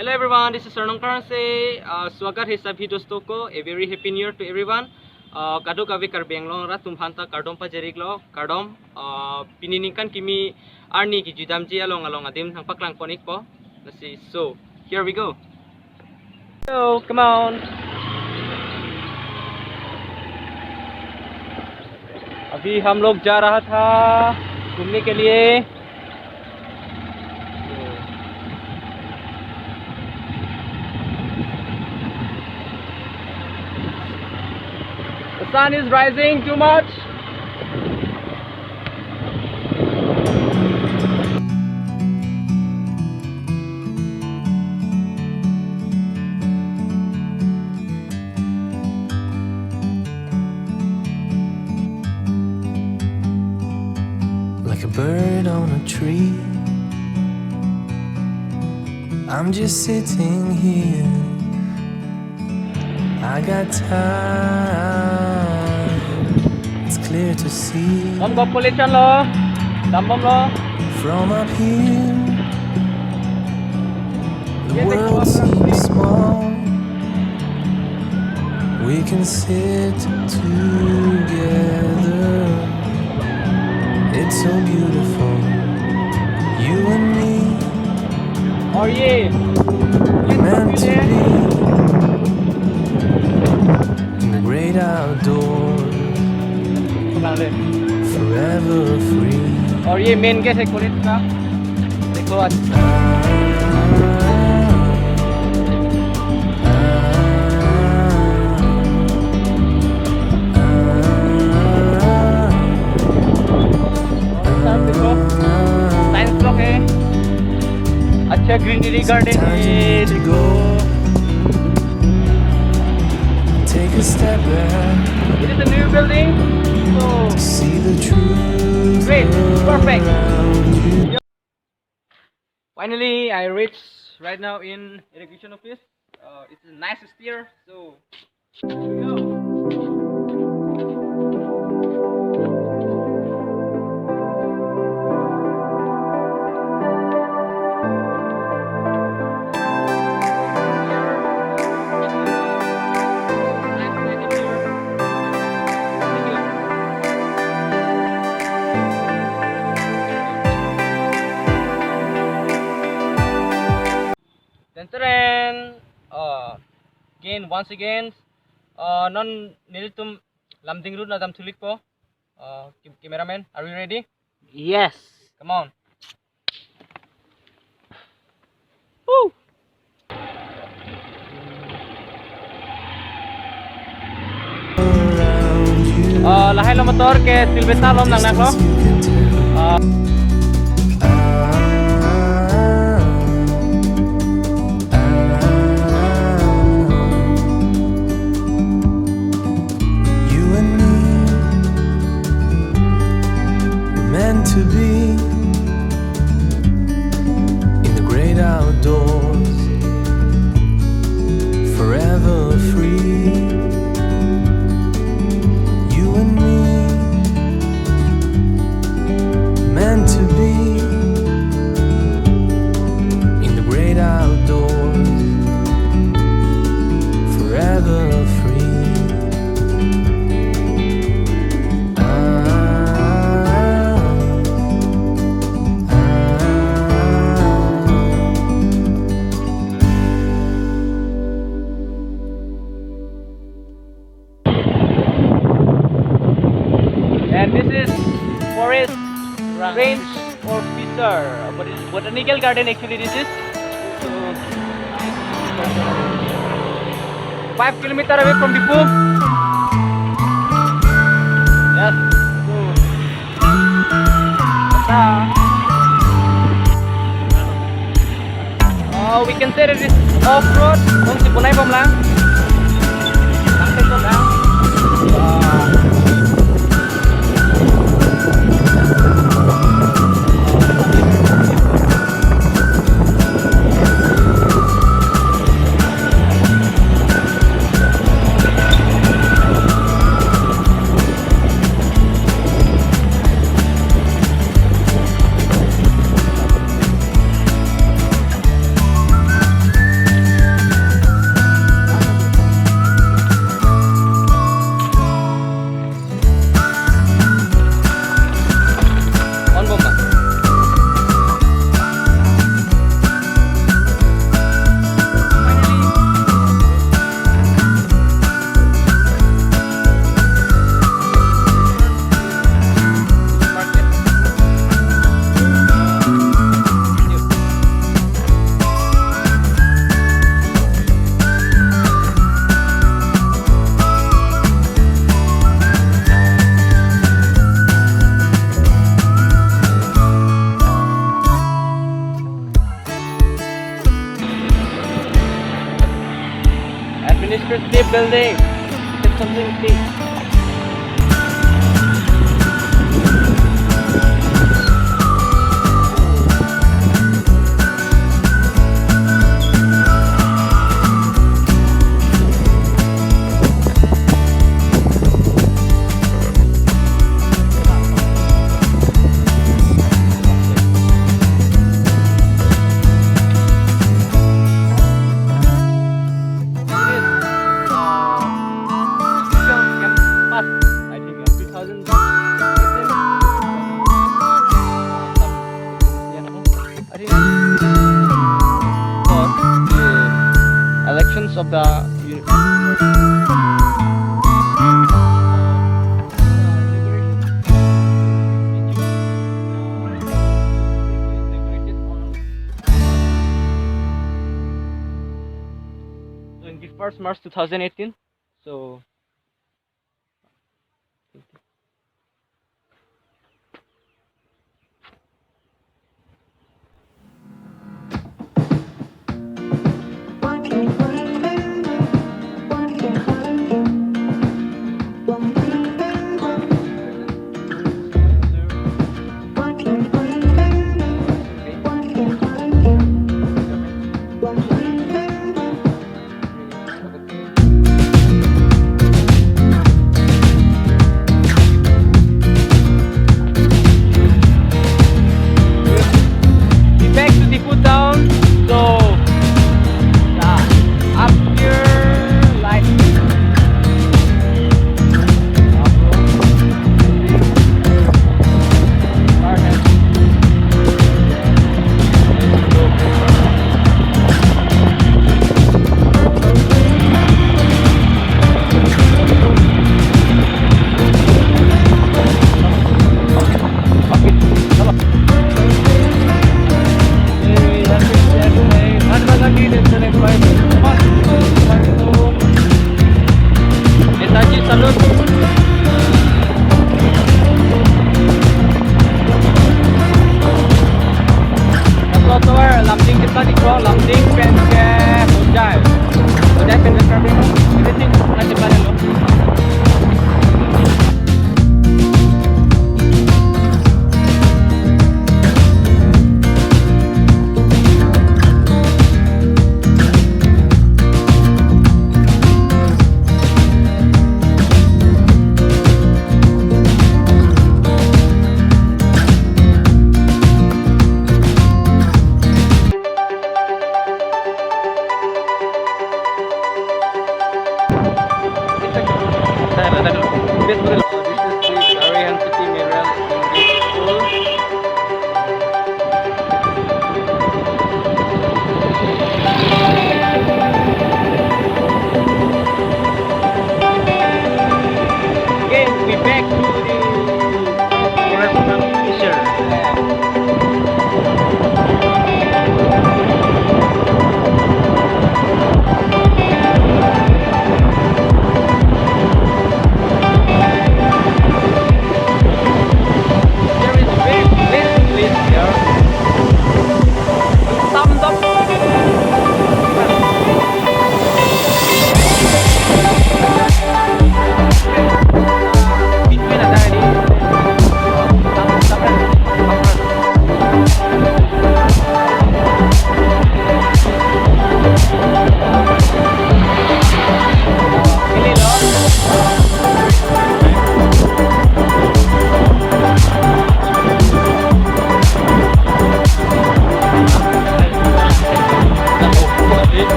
Hello everyone, this is Sarnong Karanse. स्वागत है सभी दोस्तों को. A very happy new year to everyone. Kado kavi karbeng long ra tumhanta kardom pa jerik lo kardom pininikan kimi arni ki judam ji along adim thang paklang ponik po. Let's see. So here we go. So come on. अभी हम लोग जा रहा था घूमने के लिए. The sun is rising too much. Like a bird on a tree, I'm just sitting here. I got time, it's clear to see. Om go politan lo, dambom lo. From up here, the world seems small. We can sit together. It's so beautiful, you and me. Oh yeah. Meant to be in the great outdoors, forever free. और ये main gate है college का. देखो आज science block है. अच्छा greenery garden है. देखो Take a step back it is a new building. So to see the truth. great, perfect. around you. Finally, I reached right now in irrigation office. It's a nice steer, so here we go. Nice setting here. Thank you. Then again once again non nilitum lamding route na dam tulik po. Cameraman, are you ready? Yes. Come on. Woo! Around you. Lahay lo motor ke silbeta lom nang naklo. You can tell. You and me were meant to be in the great outdoors, forever free. You and me meant to be in the great outdoors, forever free. And this is forest range officer, but it's botanical garden actually this is. So 5 kilometers away from the pool. Yes. So we can say that this off-road. Kung si Punay Pom lang. Sampai to lang. building. It's something big. I think 2000. I think for the elections of the so in the 1st March 2018. So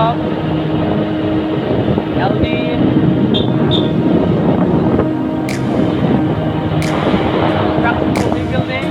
Block, LD, Structural Building.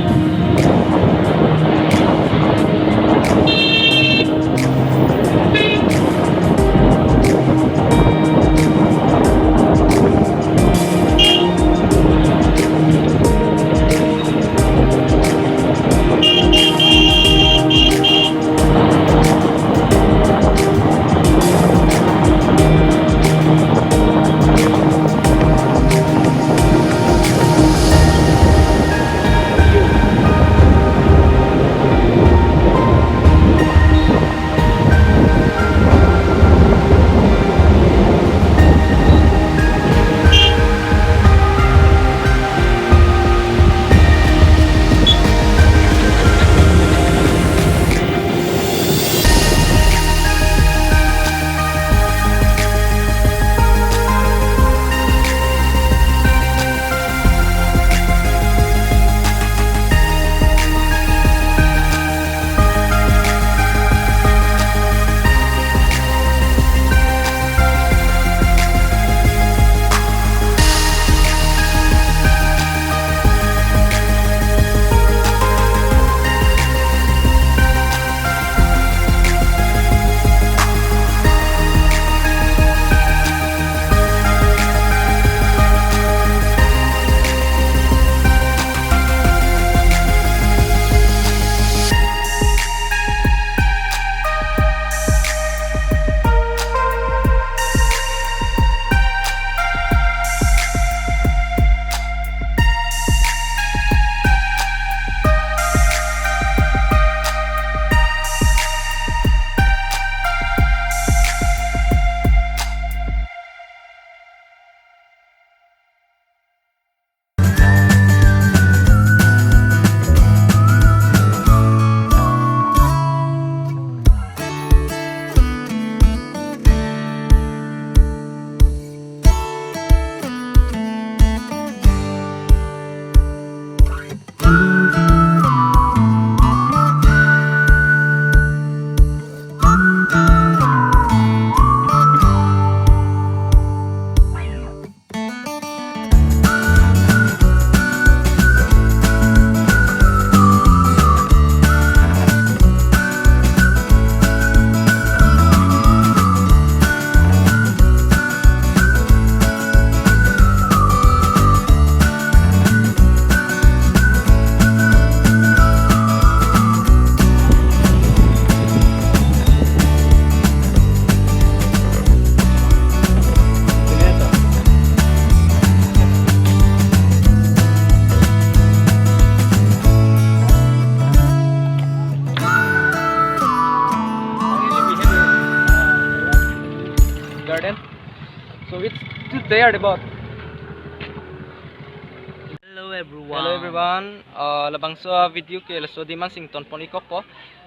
Garden. So it's there about. Hello everyone. Hello everyone. Labang so video ke laso di Mansington Ponikok po.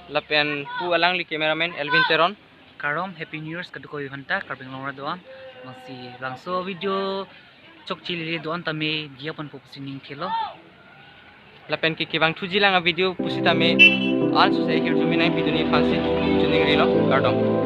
Lapen pu alang li cameraman Elvin Teron. Karom Happy New Year's kaduko hanta karbeng longra doan. Masih langso video chok chili doan tame dia pon popusining kilo. Lapen ki kibang tuji lang a video pusita me. Al so say here to me na video ni fancy tuning rilo. Gardong.